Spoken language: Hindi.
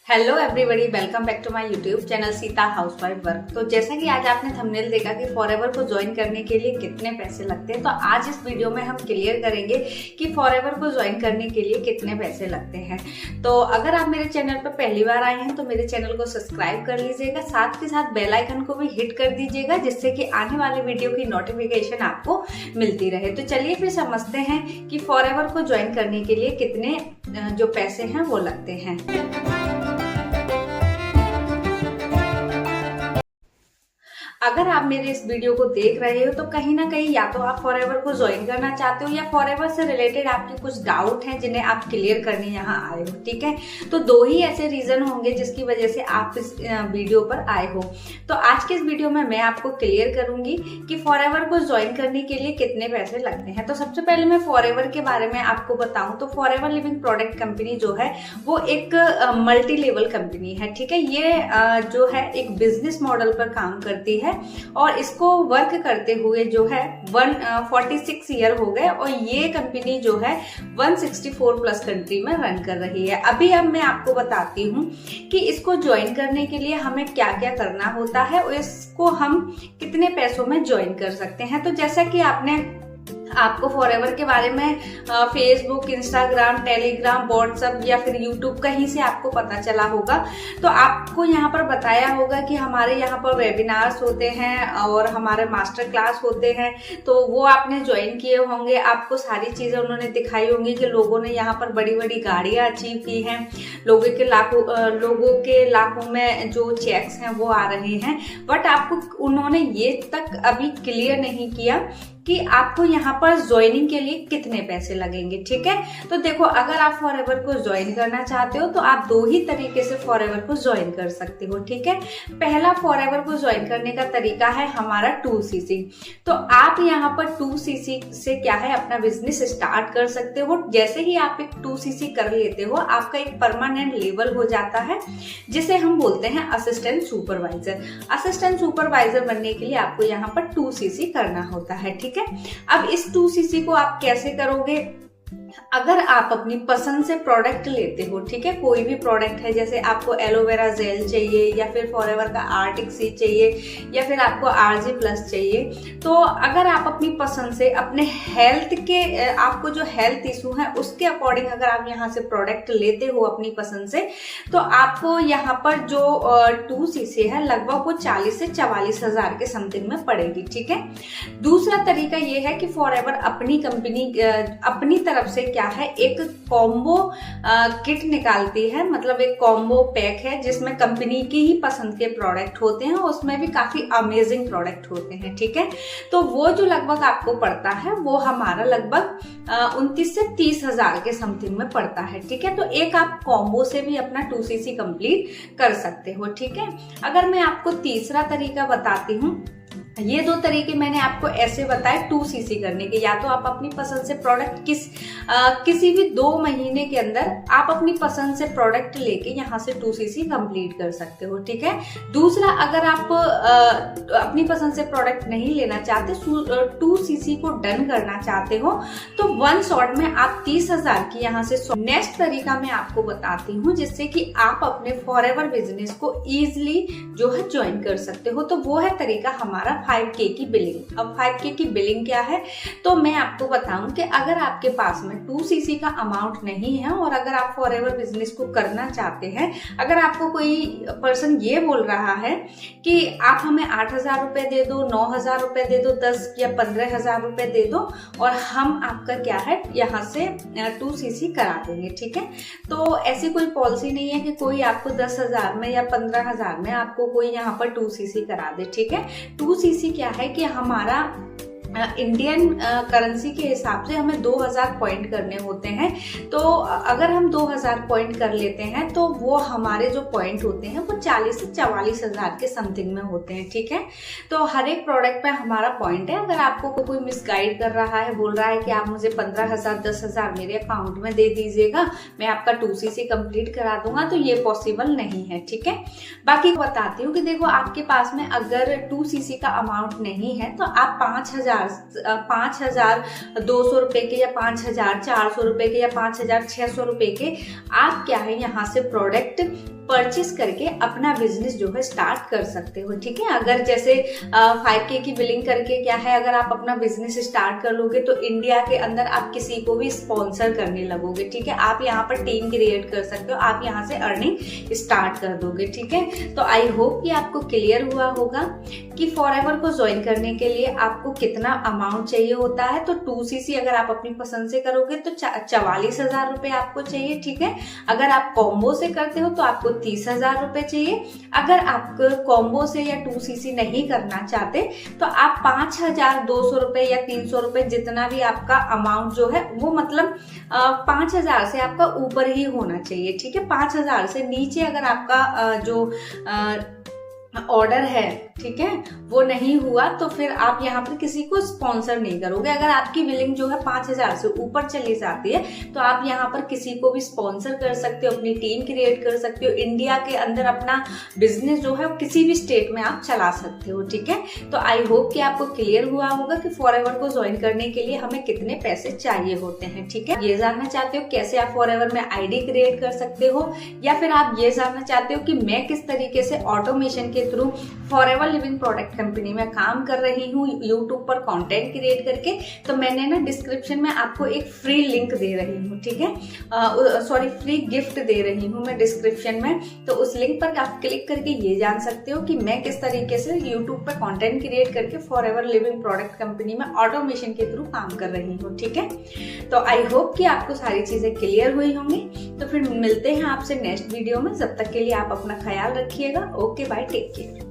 Hello everybody, welcome back to my YouTube channel Sita housewife work. तो जैसा कि आज आपने थंबनेल देखा कि फॉरएवर को ज्वाइन करने के लिए कितने पैसे लगते हैं, तो आज इस वीडियो में हम क्लियर करेंगे कि फॉरएवर को ज्वाइन करने के लिए कितने पैसे लगते हैं। तो अगर आप मेरे चैनल पर पहली बार आए हैं तो मेरे चैनल को सब्सक्राइब कर लीजिएगा, साथ के साथ बेल आइकन को भी हिट कर दीजिएगा, जिससे कि आने वाले वीडियो की नोटिफिकेशन आपको मिलती रहे। तो चलिए फिर समझते हैं कि फॉरएवर को ज्वाइन करने के लिए कितने जो पैसे हैं वो लगते हैं। अगर आप मेरे इस वीडियो को देख रहे हो तो कहीं ना कहीं या तो आप फॉरएवर को ज्वाइन करना चाहते हो या फॉरएवर से रिलेटेड आपके कुछ डाउट हैं जिन्हें आप क्लियर करने यहाँ आए हो। ठीक है, तो दो ही ऐसे रीजन होंगे जिसकी वजह से आप इस वीडियो पर आए हो। तो आज के इस वीडियो में मैं आपको क्लियर करूंगी कि फॉरएवर को ज्वाइन करने के लिए कितने पैसे लगते हैं। तो सबसे पहले मैं फॉरएवर के बारे में आपको बताऊं तो फॉरएवर लिविंग प्रोडक्ट कंपनी जो है वो एक मल्टी लेवल कंपनी है। ठीक है, ये जो है एक बिजनेस मॉडल पर काम करती है और इसको वर्क करते हुए जो है 146 ईयर हो गए और ये कंपनी जो है 164 प्लस कंट्री में रन कर रही है। अभी अब मैं आपको बताती हूँ कि इसको ज्वाइन करने के लिए हमें क्या क्या करना होता है और इसको हम कितने पैसों में ज्वाइन कर सकते हैं। तो जैसा कि आपको फॉरएवर के बारे में फेसबुक, इंस्टाग्राम, टेलीग्राम, व्हाट्सएप या फिर यूट्यूब कहीं से आपको पता चला होगा, तो आपको यहाँ पर बताया होगा कि हमारे यहाँ पर वेबिनार्स होते हैं और हमारे मास्टर क्लास होते हैं। तो वो आपने ज्वाइन किए होंगे, आपको सारी चीजें उन्होंने दिखाई होंगी कि लोगों ने यहाँ पर बड़ी बड़ी गाड़ियां अचीव की हैं, लोगों के लाखों में जो चेक्स हैं वो आ रहे हैं। बट आपको उन्होंने ये तक अभी क्लियर नहीं किया कि आपको यहाँ पर ज्वाइनिंग के लिए कितने पैसे लगेंगे। ठीक है, तो देखो, अगर आप फॉरएवर को ज्वाइन करना चाहते हो तो आप दो ही तरीके से फॉरएवर को ज्वाइन कर सकते हो। ठीक है, पहला फॉरएवर को ज्वाइन करने का तरीका है हमारा 2cc। तो आप यहाँ पर 2cc से क्या है अपना बिजनेस स्टार्ट कर सकते हो। जैसे ही आप एक 2cc कर लेते हो आपका एक परमानेंट लेवल हो जाता है जिसे हम बोलते हैं असिस्टेंट सुपरवाइजर। असिस्टेंट सुपरवाइजर बनने के लिए आपको यहाँ पर 2cc करना होता है। ठीक है, अब इस 2cc को आप कैसे करोगे? अगर आप अपनी पसंद से प्रोडक्ट लेते हो, ठीक है, कोई भी प्रोडक्ट है, जैसे आपको एलोवेरा जेल चाहिए या फिर फॉरएवर का आर्टिक सी चाहिए या फिर आपको RG प्लस चाहिए, तो अगर आप अपनी पसंद से अपने हेल्थ के आपको जो हेल्थ इशू है उसके अकॉर्डिंग अगर आप यहाँ से प्रोडक्ट लेते हो अपनी पसंद से, तो आपको यहाँ पर जो 2cc है लगभग वो 40 से 44 हजार के समथिंग में पड़ेगी। ठीक है, दूसरा तरीका ये है कि फॉरएवर अपनी कंपनी अपनी तरफ से क्या है एक कॉम्बो किट निकालती है, मतलब एक कॉम्बो पैक है जिसमें कंपनी की ही पसंद के प्रोडक्ट होते हैं, उसमें भी काफी अमेजिंग प्रोडक्ट होते हैं। ठीक है, तो वो जो लगभग आपको पड़ता है वो हमारा लगभग 29 से 30 हजार के समथिंग में पड़ता है। ठीक है, तो एक आप कॉम्बो से भी अपना 2cc कंप्लीट कर सकते हो। ठीक है, अगर मैं आपको तीसरा तरीका बताती हूँ, ये दो तरीके मैंने आपको ऐसे बताए 2cc करने के। या तो आप अपनी पसंद से प्रोडक्ट किसी भी 2 महीने के अंदर आप अपनी पसंद से प्रोडक्ट लेके यहाँ से 2cc कंप्लीट कर सकते हो। ठीक है, दूसरा, अगर आप अपनी पसंद से प्रोडक्ट नहीं लेना चाहते, 2cc को डन करना चाहते हो, तो 1 शॉट में आप 30 हजार की यहाँ से। नेक्स्ट तरीका मैं आपको बताती हूँ जिससे कि आप अपने फॉरएवर बिजनेस को इजिली जो है ज्वाइन कर सकते हो। तो वो है तरीका हमारा 5K की बिलिंग। अब 5K की बिलिंग क्या है, तो मैं आपको बताऊं कि अगर आपके पास में 2cc का अमाउंट नहीं है और अगर आप फॉरएवर बिजनेस को करना चाहते हैं, अगर आपको कोई पर्सन ये बोल रहा है कि आप हमें 8,000 रुपए दे दो, 9,000 रुपए दे दो, 10 या 15,000 रुपए दे दो और हम आपका क्या है यहाँ से 2cc करा देंगे। ठीक है, तो ऐसी कोई पॉलिसी नहीं है कि कोई आपको 10,000 में या 15,000 में आपको कोई यहाँ पर 2cc करा दे। ठीक है, 2cc क्या है कि हमारा इंडियन करेंसी के हिसाब से हमें 2000 पॉइंट करने होते हैं। तो अगर हम 2000 पॉइंट कर लेते हैं तो वो हमारे जो पॉइंट होते हैं वो 40 से 44 हजार के समथिंग में होते हैं। ठीक है, तो हर एक प्रोडक्ट पे हमारा पॉइंट है। अगर आपको कोई मिसगाइड कर रहा है, बोल रहा है कि आप मुझे 15,000 10,000 मेरे अकाउंट में दे दीजिएगा, मैं आपका 2cc कंप्लीट करा दूंगा, तो ये पॉसिबल नहीं है। ठीक है, बाकी बताती हूँ कि देखो, आपके पास में अगर 2cc का अमाउंट नहीं है तो आप 5,000 5,200 रुपए के या 5,400 रुपए के या 5,600 रुपए के आप क्या है यहाँ से प्रोडक्ट परचेस करके अपना बिजनेस जो है स्टार्ट कर सकते हो। ठीक है, अगर जैसे 5K की बिलिंग करके क्या है, अगर आप अपना बिजनेस स्टार्ट कर लोगे तो इंडिया के अंदर आप किसी को भी स्पॉन्सर करने लगोगे। ठीक है, आप यहाँ पर टीम क्रिएट कर सकते हो, आप यहाँ से अर्निंग स्टार्ट कर दोगे। ठीक है, तो आई होप कि आपको क्लियर हुआ होगा कि फॉरएवर को ज्वाइन करने के लिए आपको कितना अमाउंट चाहिए होता है। तो 2cc अगर आप अपनी पसंद से करोगे तो 44,000 रुपए आपको चाहिए। ठीक है, अगर आप कॉम्बो से करते हो तो आपको 30,000 रुपए चाहिए। अगर आप कॉम्बो से या 2cc नहीं करना चाहते तो आप 5,200 रुपए या 300 रुपए जितना भी आपका अमाउंट जो है वो मतलब 5,000 से आपका ऊपर ही होना चाहिए। ठीक है, 5,000 से नीचे अगर आपका जो ऑर्डर है, ठीक है, वो नहीं हुआ तो फिर आप यहाँ पर किसी को स्पॉन्सर नहीं करोगे। अगर आपकी बिलिंग जो है 5,000 से ऊपर चली जाती है तो आप यहाँ पर किसी को भी स्पॉन्सर कर सकते हो, अपनी टीम क्रिएट कर सकते हो, इंडिया के अंदर अपना बिजनेस जो है किसी भी स्टेट में आप चला सकते हो। ठीक है, तो आई होप कि आपको क्लियर हुआ होगा कि फॉरएवर को ज्वाइन करने के लिए हमें कितने पैसे चाहिए होते हैं। ठीक है, ये जानना चाहते हो कैसे आप फॉरएवर में आईडी क्रिएट कर सकते हो, या फिर आप ये जानना चाहते हो कि मैं किस तरीके से ऑटोमेशन के through forever living product company में काम कर रही हूँ यूट्यूब पर कंटेंट क्रिएट करके, तो मैंने ना डिस्क्रिप्शन में आपको एक फ्री लिंक दे रही हूँ। ठीक है, सॉरी फ्री गिफ्ट दे रही हूँ मैं डिस्क्रिप्शन में, तो उस लिंक पर आप क्लिक करके ये जान सकते हो कि मैं किस तरीके से यूट्यूब पर कंटेंट क्रिएट करके फॉरएवर लिविंग प्रोडक्ट कंपनी में ऑटोमेशन के थ्रू काम कर रही हूँ। ठीक है, तो आई होप कि आपको सारी चीजें क्लियर हुई होंगी। तो फिर मिलते हैं आपसे नेक्स्ट वीडियो में, जब तक के लिए आप अपना ख्याल रखिएगा। Okay, bye, take care.